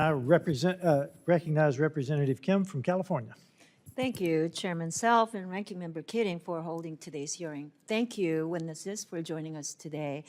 I recognize Representative Kim from California. Thank you, Chairman Self and Ranking Member Keating, for holding today's hearing. Thank you, witnesses, for joining us today.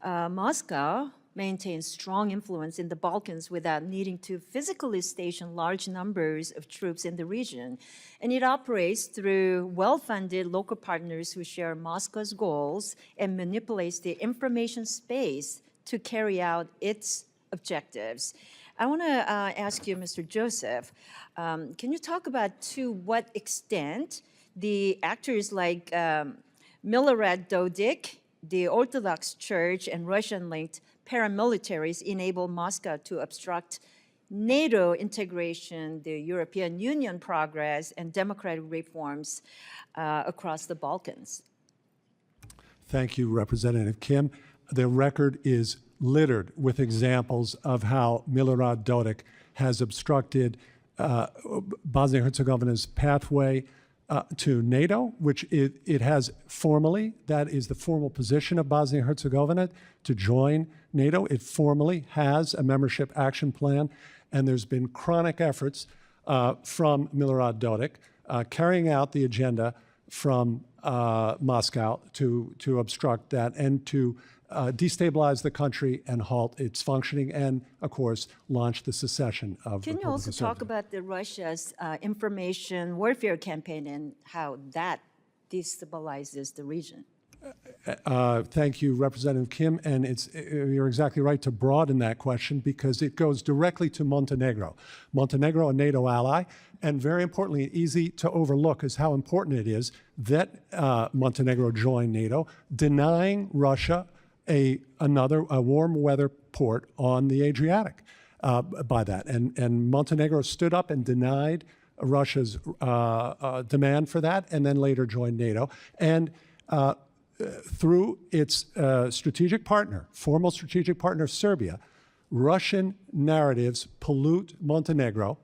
Moscow maintains strong influence in the Balkans without needing to physically station large numbers of troops in the region. And it operates through well-funded local partners who share Moscow's goals and manipulates the information space to carry out its objectives. I want to ask you, Mr. Joseph, can you talk about to what extent the actors like Milorad Dodik, the Orthodox Church, and Russian-linked paramilitaries enable Moscow to obstruct NATO integration, the European Union progress, and democratic reforms across the Balkans? Thank you, Representative Kim. The record is littered with examples of how Milorad Dodik has obstructed Bosnia-Herzegovina's pathway to NATO, which it has formally, that is the formal position of Bosnia-Herzegovina to join NATO. It formally has a membership action plan, and there's been chronic efforts from Milorad Dodik carrying out the agenda from Moscow to obstruct that and to destabilize the country and halt its functioning and, of course, launch the secession of Can you also talk about the Russia's information warfare campaign and how that destabilizes the region? Thank you, Representative Kim, and you're exactly right to broaden that question because it goes directly to Montenegro. Montenegro, a NATO ally, and very importantly, easy to overlook is how important it is that Montenegro join NATO, denying Russia a warm weather port on the Adriatic by that. And Montenegro stood up and denied Russia's demand for that and then later joined NATO. And through its strategic partner, formal strategic partner, Serbia, Russian narratives pollute Montenegro,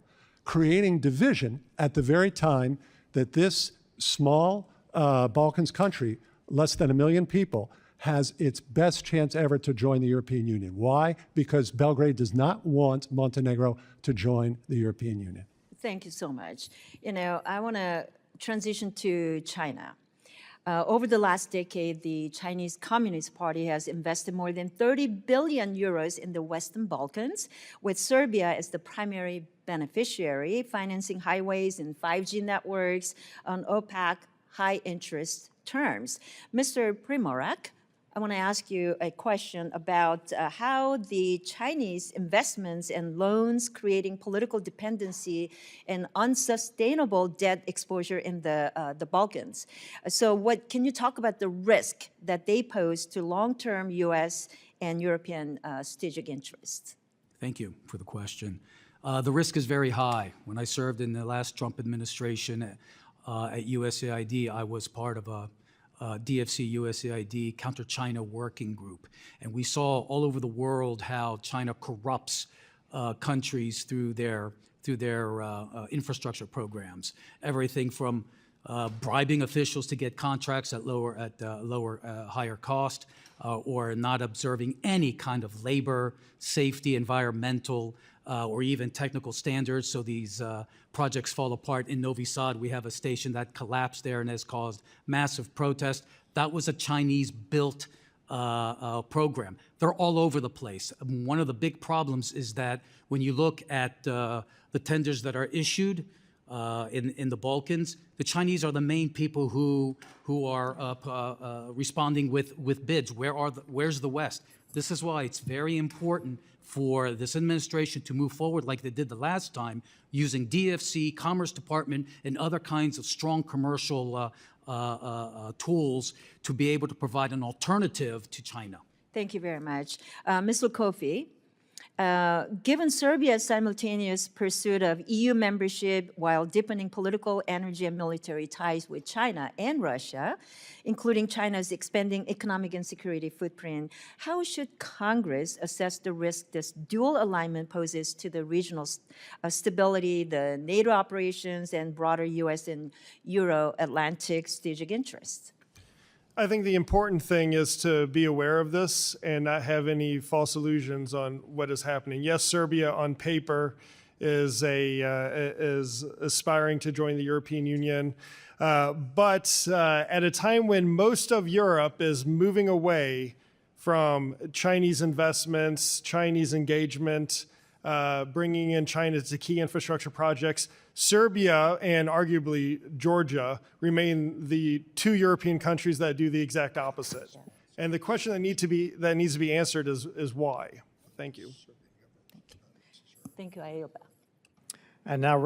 creating division at the very time that this small Balkans country, less than 1 million people, has its best chance ever to join the European Union. Why? Because Belgrade does not want Montenegro to join the European Union. Thank you so much. You know, I want to transition to China. Over the last decade, the Chinese Communist Party has invested more than 30 billion euros in the Western Balkans, with Serbia as the primary beneficiary, financing highways and 5G networks on opaque, high-interest terms. Mr. Primorak, I want to ask you a question about how the Chinese investments and loans creating political dependency and unsustainable debt exposure in the Balkans. So can you talk about the risk that they pose to long-term U.S. and European strategic interests? Thank you for the question. The risk is very high. When I served in the last Trump administration at USAID, I was part of a DFC USAID counter-China working group. And we saw all over the world how China corrupts countries through their infrastructure programs. Everything from bribing officials to get contracts at higher cost, or not observing any kind of labor, safety, environmental, or even technical standards, so these projects fall apart. In Novi Sad, we have a station that collapsed there and has caused massive protest. That was a Chinese-built program. They're all over the place. One of the big problems is that when you look at the tenders that are issued in the Balkans, the Chinese are the main people who are responding with bids. Where's the West? This is why it's very important for this administration to move forward like they did the last time, using DFC, Commerce Department, and other kinds of strong commercial tools to be able to provide an alternative to China. Thank you very much. Mr. Kofi, given Serbia's simultaneous pursuit of EU membership while deepening political, energy, and military ties with China and Russia, including China's expanding economic and security footprint, how should Congress assess the risk this dual alignment poses to the regional stability, the NATO operations, and broader U.S. and Euro-Atlantic strategic interests? I think the important thing is to be aware of this and not have any false illusions on what is happening. Yes, Serbia on paper is aspiring to join the European Union, but at a time when most of Europe is moving away from Chinese investments, Chinese engagement, bringing in China to key infrastructure projects, Serbia and arguably Georgia remain the two European countries that do the exact opposite. And the question that needs to be answered is why. Thank you. Thank you. I yield back. And now